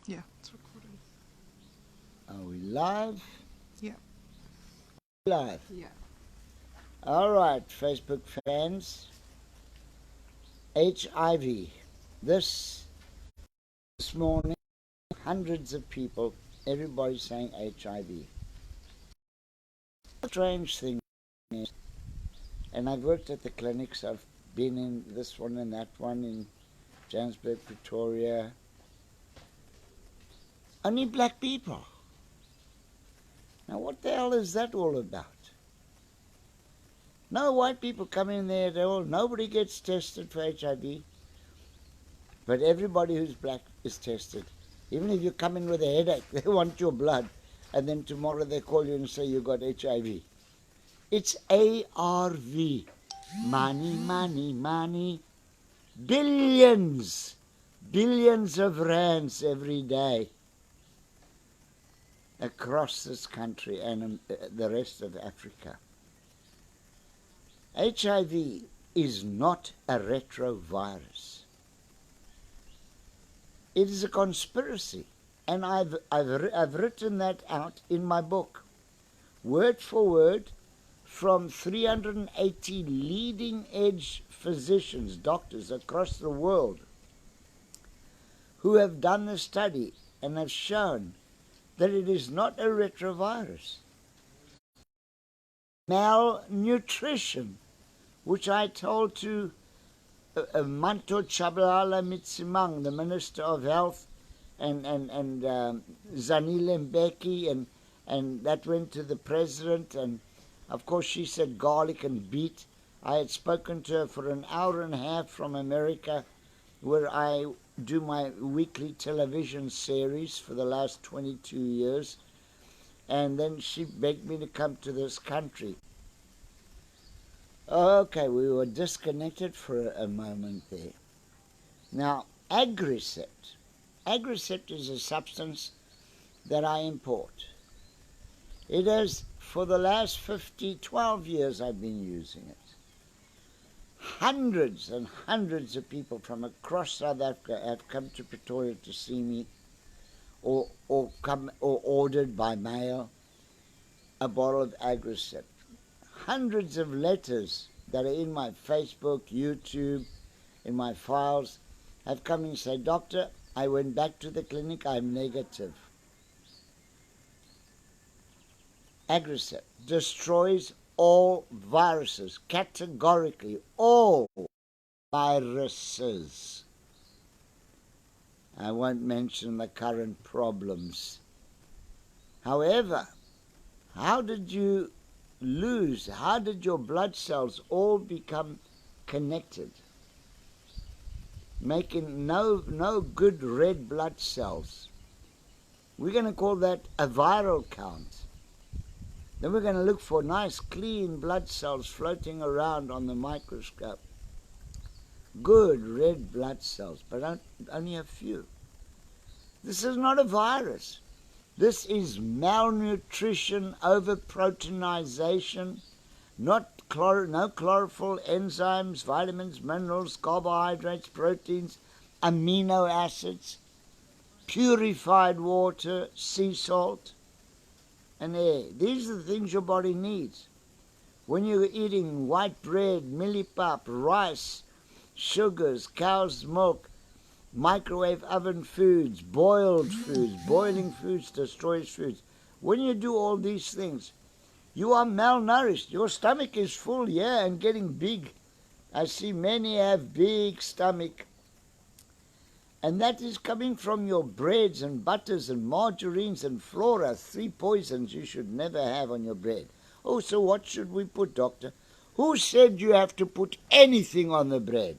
Yeah, it's recording. Are we live? Yeah. Live. Yeah. All right, Facebook fans. HIV. This morning, hundreds of people, everybody saying HIV. The strange thing is, and I've worked at the clinics, I've been in this one and that one in Johannesburg, Pretoria. Only black people. Now, what the hell is that all about? No white people come in there at all. Nobody gets tested for HIV. But everybody who's black is tested. Even if you come in with a headache, they want your blood. And then tomorrow they call you and say you got HIV. It's ARV. Money, money, money. Billions. Billions of rands every day across this country and the rest of Africa. HIV is not a retrovirus. It is a conspiracy, and I've written that out in my book, word for word, from 380 leading edge physicians, doctors across the world, who have done the study and have shown that it is not a retrovirus. Malnutrition, which I told to Manto Chabalala Mitsimang, the Minister of Health, and Zanile Mbeki, and that went to the President, and of course she said garlic and beet. I had spoken to her for an hour and a half from America, where I do my weekly television series for the last 22 years, and then she begged me to come to this country. Okay, we were disconnected for a moment there. Now, Agrisept. Agrisept is a substance that I import. It has, for the last 12 years I've been using it. Hundreds and hundreds of people from across South Africa have come to Pretoria to see me, or ordered by mail a bottle of Agrisept. Hundreds of letters that are in my Facebook, YouTube, in my files, have come and said, Doctor, I went back to the clinic, I'm negative. Agrisept destroys all viruses, categorically, all viruses. I won't mention the current problems. However, how did your blood cells all become connected, making no good red blood cells? We're going to call that a viral count. Then we're going to look for nice clean blood cells floating around on the microscope. Good red blood cells, but only a few. This is not a virus. This is malnutrition, overproteinization, no chlorophyll, enzymes, vitamins, minerals, carbohydrates, proteins, amino acids, purified water, sea salt, and air. These are the things your body needs. When you're eating white bread, millipap, rice, sugars, cow's milk, microwave oven foods, boiled foods, boiling foods destroys foods. When you do all these things, you are malnourished. Your stomach is full, yeah, and getting big. I see many have big stomach. And that is coming from your breads and butters and margarines and flora, 3 poisons you should never have on your bread. Oh, so what should we put, doctor? Who said you have to put anything on the bread?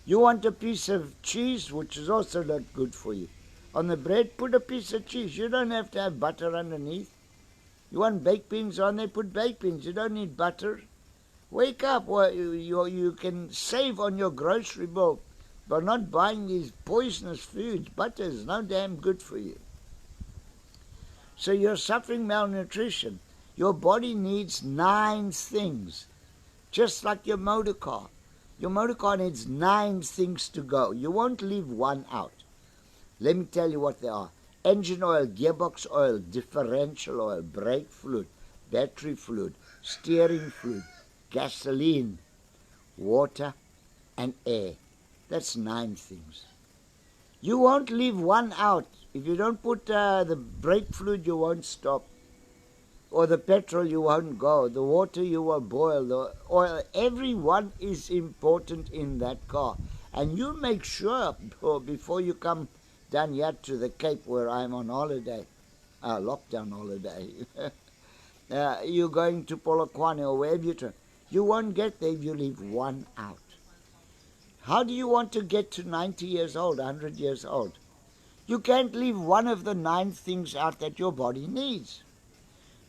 You want a piece of cheese, which is also not good for you. On the bread, put a piece of cheese. You don't have to have butter underneath. You want baked beans on there, put baked beans. You don't need butter. Wake up. You can save on your grocery bill by not buying these poisonous foods. Butter is no damn good for you. So you're suffering malnutrition. Your body needs 9 things, just like your motor car. Your motor car needs 9 things to go. You won't leave one out. Let me tell you what they are. Engine oil, gearbox oil, differential oil, brake fluid, battery fluid, steering fluid, gasoline, water, and air. That's 9 things. You won't leave one out. If you don't put the brake fluid, you won't stop. Or the petrol, you won't go. The water, you will boil. The oil, every one is important in that car. And you make sure before you come down here to the Cape where I'm on holiday, lockdown holiday, you're going to Polokwane or wherever you turn. You won't get there if you leave one out. How do you want to get to 90 years old, 100 years old? You can't leave one of the 9 things out that your body needs.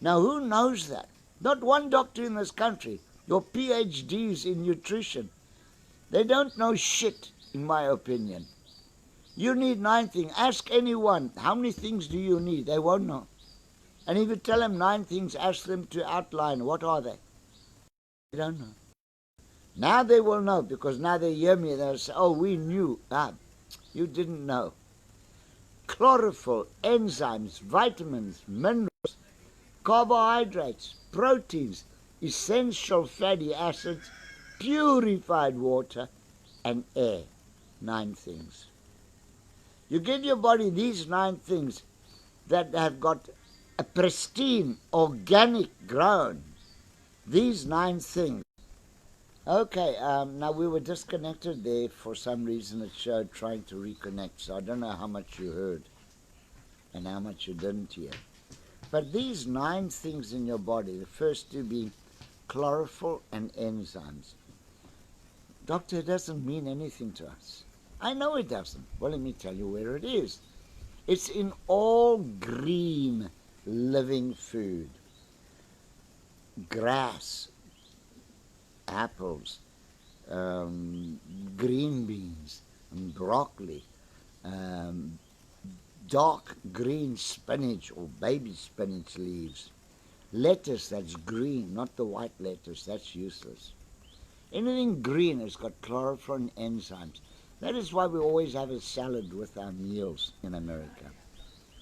Now, who knows that? Not one doctor in this country. Your PhDs in nutrition, they don't know shit, in my opinion. You need 9 things. Ask anyone, how many things do you need? They won't know. And if you tell them 9 things, ask them to outline, what are they? They don't know. Now they will know, because now they hear me, they'll say, oh, we knew. You didn't know. Chlorophyll, enzymes, vitamins, minerals, carbohydrates, proteins, essential fatty acids, purified water, and air. 9 things. You give your body these 9 things that have got a pristine, organic ground. These 9 things. Okay, now we were disconnected there for some reason. It showed trying to reconnect, so I don't know how much you heard and how much you didn't hear. But these 9 things in your body, the first 2 being chlorophyll and enzymes. Doctor, it doesn't mean anything to us. I know it doesn't. Well, let me tell you where it is. It's in all green living food. Grass, apples, green beans, and broccoli, dark green spinach or baby spinach leaves, lettuce that's green, not the white lettuce, that's useless. Anything green has got chlorophyll and enzymes. That is why we always have a salad with our meals in America.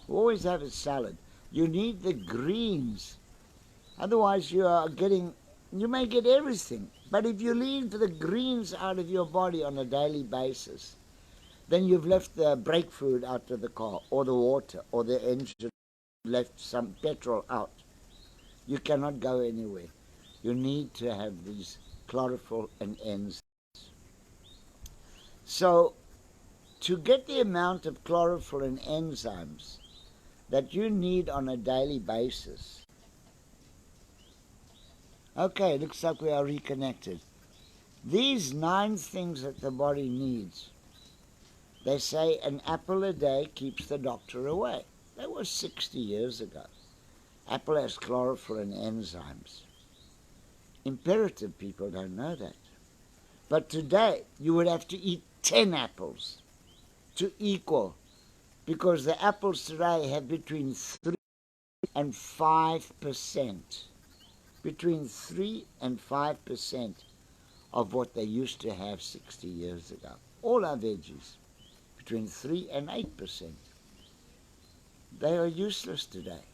We always have a salad. You need the greens. Otherwise you may get everything. But if you leave the greens out of your body on a daily basis, then you've left the brake fluid out of the car, or the water, or the engine, left some petrol out. You cannot go anywhere. You need to have these chlorophyll and enzymes. So, to get the amount of chlorophyll and enzymes that you need on a daily basis. Okay, looks like we are reconnected. These 9 things that the body needs. They say an apple a day keeps the doctor away. That was 60 years ago. Apple has chlorophyll and enzymes. Imperative people don't know that. But today, you would have to eat 10 apples to equal, because the apples today have between 3 and 5%. Between 3 and 5% of what they used to have 60 years ago. All our veggies, between 3 and 8%. They are useless today.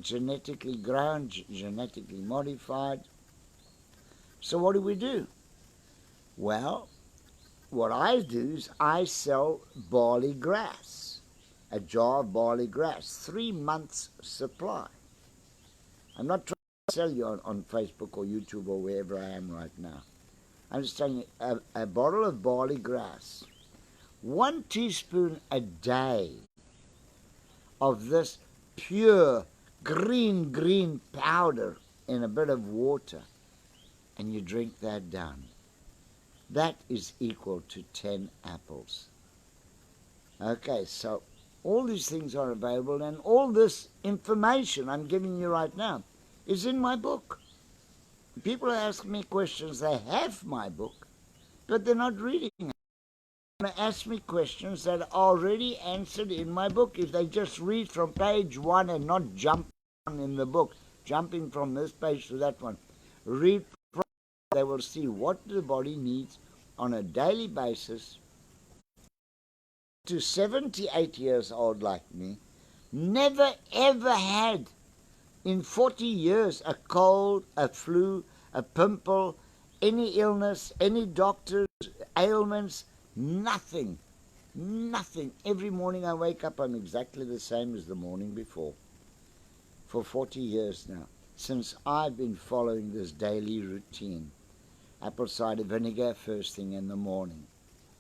Genetically grown, genetically modified. So what do? Well, what I do is I sell barley grass, a jar of barley grass, 3 months supply. I'm not trying to sell you on Facebook or YouTube or wherever I am right now. I'm just telling you, a bottle of barley grass, 1 teaspoon a day of this pure green powder in a bit of water, and you drink that down. That is equal to 10 apples. Okay, so all these things are available, and all this information I'm giving you right now is in my book. People ask me questions, they have my book, but they're not reading it. They ask me questions that are already answered in my book. If they just read from page 1 and not jump on in the book, jumping from this page to that one, read from, they will see what the body needs on a daily basis to 78 years old like me, never ever had in 40 years a cold, a flu, a pimple, any illness, any doctor's ailments, nothing. Nothing. Every morning I wake up, I'm exactly the same as the morning before. For 40 years now, since I've been following this daily routine. Apple cider vinegar first thing in the morning.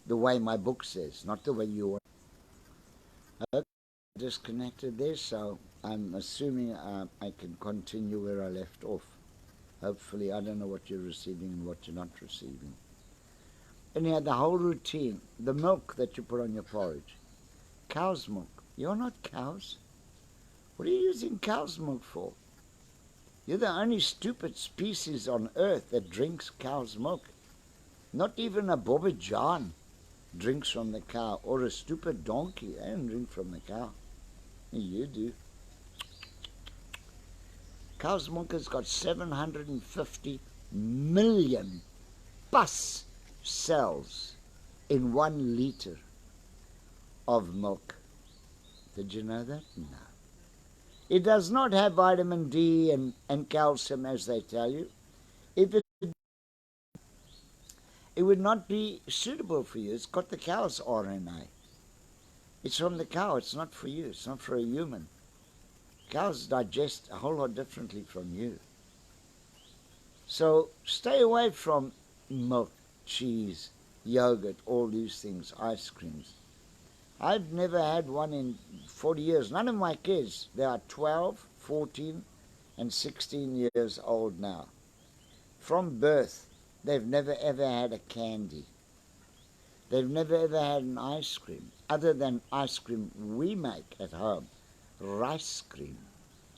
The way my book says, not the way you want. Okay, disconnected there, so I'm assuming I can continue where I left off. Hopefully, I don't know what you're receiving and what you're not receiving. Anyhow, the whole routine, the milk that you put on your porridge, cow's milk. You're not cows. What are you using cow's milk for? You're the only stupid species on earth that drinks cow's milk. Not even a Bobajan drinks from the cow, or a stupid donkey. They don't drink from the cow. You do. Cow's milk has got 750 million pus cells in 1 liter of milk. Did you know that? No. It does not have vitamin D and calcium, as they tell you. If it would not be suitable for you. It's got the cow's RNA. It's from the cow. It's not for you. It's not for a human. Cows digest a whole lot differently from you. So stay away from milk, cheese, yogurt, all these things, ice creams. I've never had one in 40 years. None of my kids, they are 12, 14, and 16 years old now. From birth, they've never ever had a candy. They've never ever had an ice cream, other than ice cream we make at home, rice cream.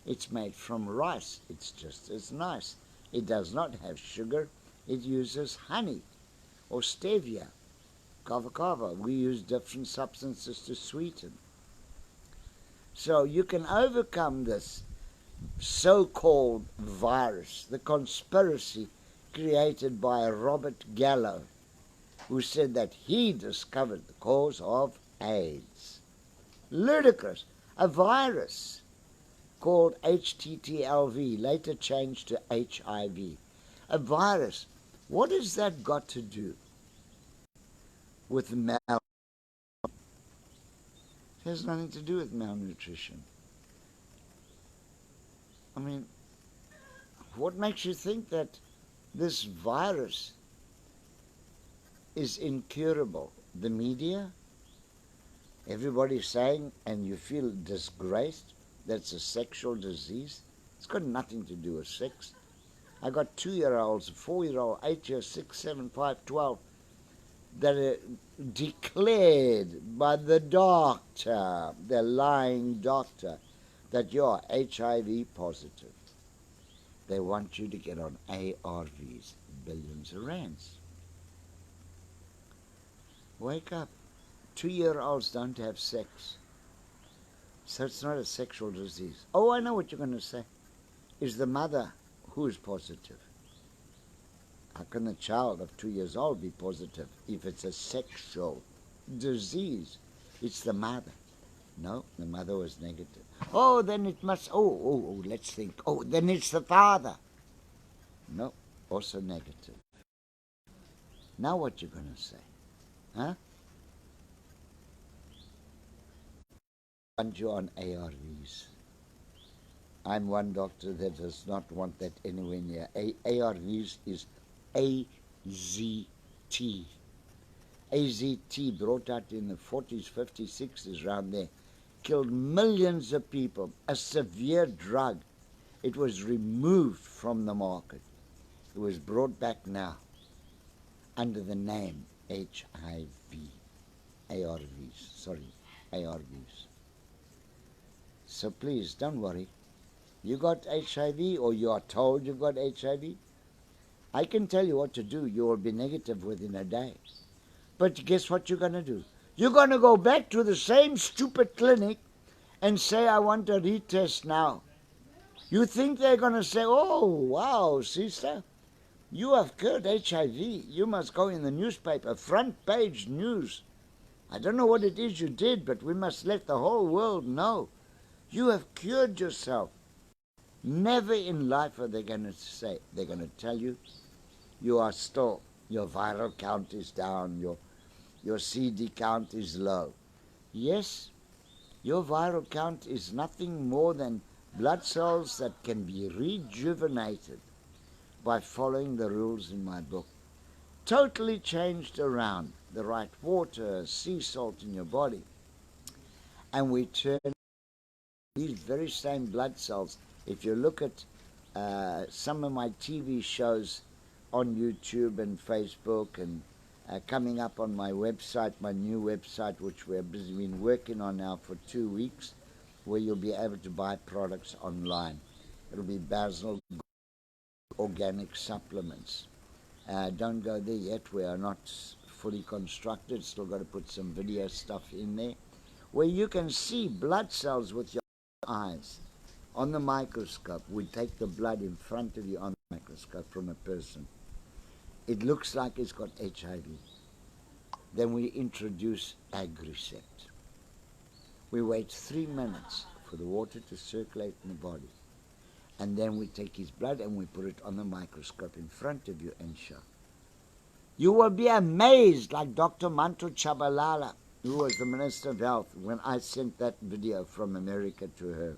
It's made from rice. It's just as nice. It does not have sugar. It uses honey or stevia. Kava kava. We use different substances to sweeten. So you can overcome this so-called virus, the conspiracy created by Robert Gallo, who said that he discovered the cause of AIDS. Ludicrous. A virus called HTTLV, later changed to HIV. A virus. What has that got to do with malnutrition? It has nothing to do with malnutrition. I mean, what makes you think that this virus is incurable? The media? Everybody's saying, and you feel disgraced, that's a sexual disease. It's got nothing to do with sex. I got 2-year-olds, a 4-year-old, 8 years, 6, 7, 5, 12, that are declared by the doctor, the lying doctor, that you're HIV positive. They want you to get on ARVs, billions of rands. Wake up. 2-year-olds don't have sex. So it's not a sexual disease. Oh, I know what you're going to say. Is the mother who is positive? How can a child of 2 years old be positive if it's a sexual disease? It's the mother. No, the mother was negative. Oh, then it must, let's think. Oh, then it's the father. No, also negative. Now what you going to say? Huh? I want you on ARVs. I'm one doctor that does not want that anywhere near. ARVs is AZT. AZT, brought out in the 40s, 50s, 60s, around there, killed millions of people. A severe drug. It was removed from the market. It was brought back now under the name HIV. ARVs. So please, don't worry. You got HIV, or you are told you've got HIV. I can tell you what to do. You will be negative within a day. But guess what you're going to do? You're going to go back to the same stupid clinic and say, I want a retest now. You think they're going to say, oh, wow, sister, you have cured HIV. You must go in the newspaper, front page news. I don't know what it is you did, but we must let the whole world know. You have cured yourself. Never in life are they going to say, they're going to tell you, you are still, your viral count is down, your CD count is low. Yes, your viral count is nothing more than blood cells that can be rejuvenated by following the rules in my book. Totally changed around. The right water, sea salt in your body. And we turn these very same blood cells. If you look at some of my TV shows on YouTube and Facebook and coming up on my website, my new website, which we've been working on now for 2 weeks, where you'll be able to buy products online. It'll be Basil Organic Supplements. Don't go there yet. We are not fully constructed. Still got to put some video stuff in there, where you can see blood cells with your eyes on the microscope. We take the blood in front of you on the microscope from a person. It looks like it's got HIV. Then we introduce Agrisept. We wait 3 minutes for the water to circulate in the body. And then we take his blood and we put it on the microscope in front of you and show. You will be amazed, like Dr. Manto Chabalala, who was the Minister of Health, when I sent that video from America to her.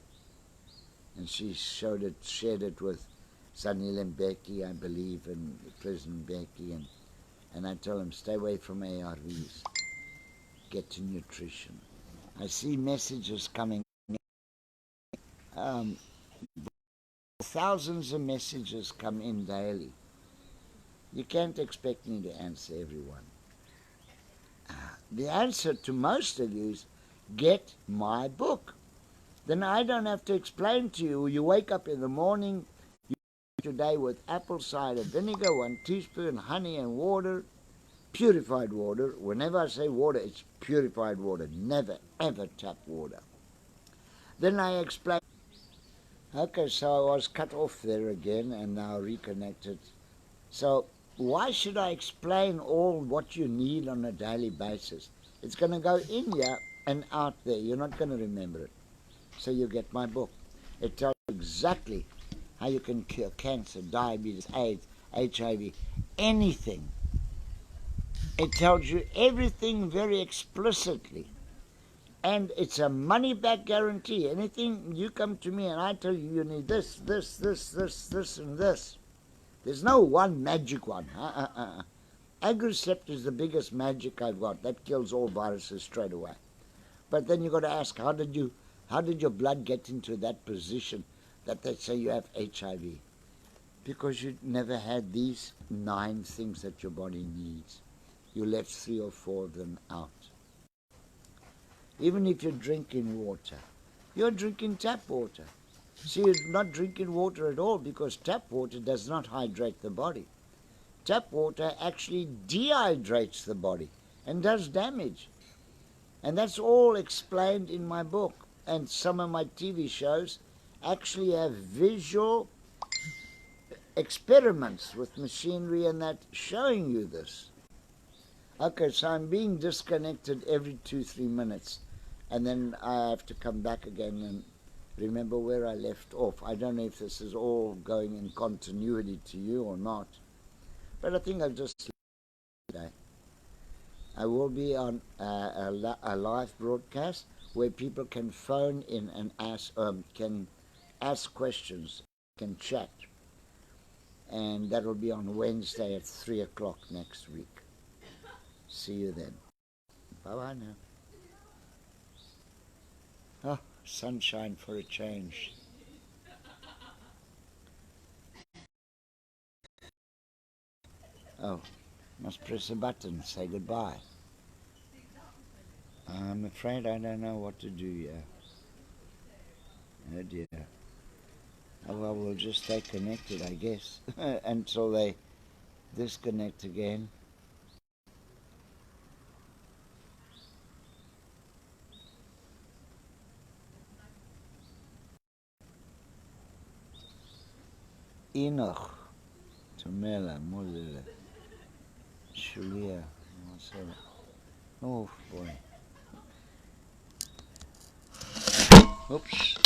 And she shared it with Sanil Mbeki, I believe, and President Mbeki. And I told him, stay away from ARVs. Get to nutrition. I see messages coming. Thousands of messages come in daily. You can't expect me to answer everyone. The answer to most of you is, get my book. Then I don't have to explain to you. You wake up in the morning, you today with apple cider vinegar, 1 teaspoon, honey and water, purified water. Whenever I say water, it's purified water. Never, ever tap water. Then I explain. Okay, so I was cut off there again and now reconnected. So why should I explain all what you need on a daily basis? It's going to go in here and out there. You're not going to remember it. So you get my book. It tells you exactly how you can cure cancer, diabetes, AIDS, HIV, anything. It tells you everything very explicitly. And it's a money-back guarantee. Anything you come to me and I tell you need this, this, this, this, this, and this. There's no one magic one. Agrisept is the biggest magic I've got. That kills all viruses straight away. But then you've got to ask, how did your blood get into that position that they say you have HIV? Because you never had these 9 things that your body needs. You left 3 or 4 of them out. Even if you're drinking water, you're drinking tap water. See, you're not drinking water at all because tap water does not hydrate the body. Tap water actually dehydrates the body and does damage. And that's all explained in my book. And some of my TV shows actually have visual experiments with machinery and that showing you this. Okay, so I'm being disconnected every 2-3 minutes. And then I have to come back again and remember where I left off. I don't know if this is all going in continuity to you or not. But I think I'll just today. I will be on a live broadcast where people can phone in and can ask questions, can chat. And that will be on Wednesday at 3 o'clock next week. See you then. Bye-bye now. Oh, sunshine for a change. Oh, must press a button, say goodbye. I'm afraid I don't know what to do here. Oh dear. Oh well, we'll just stay connected, I guess, until they disconnect again. Enoch, Tamela, Mulila, Shulia, oh boy. Oops.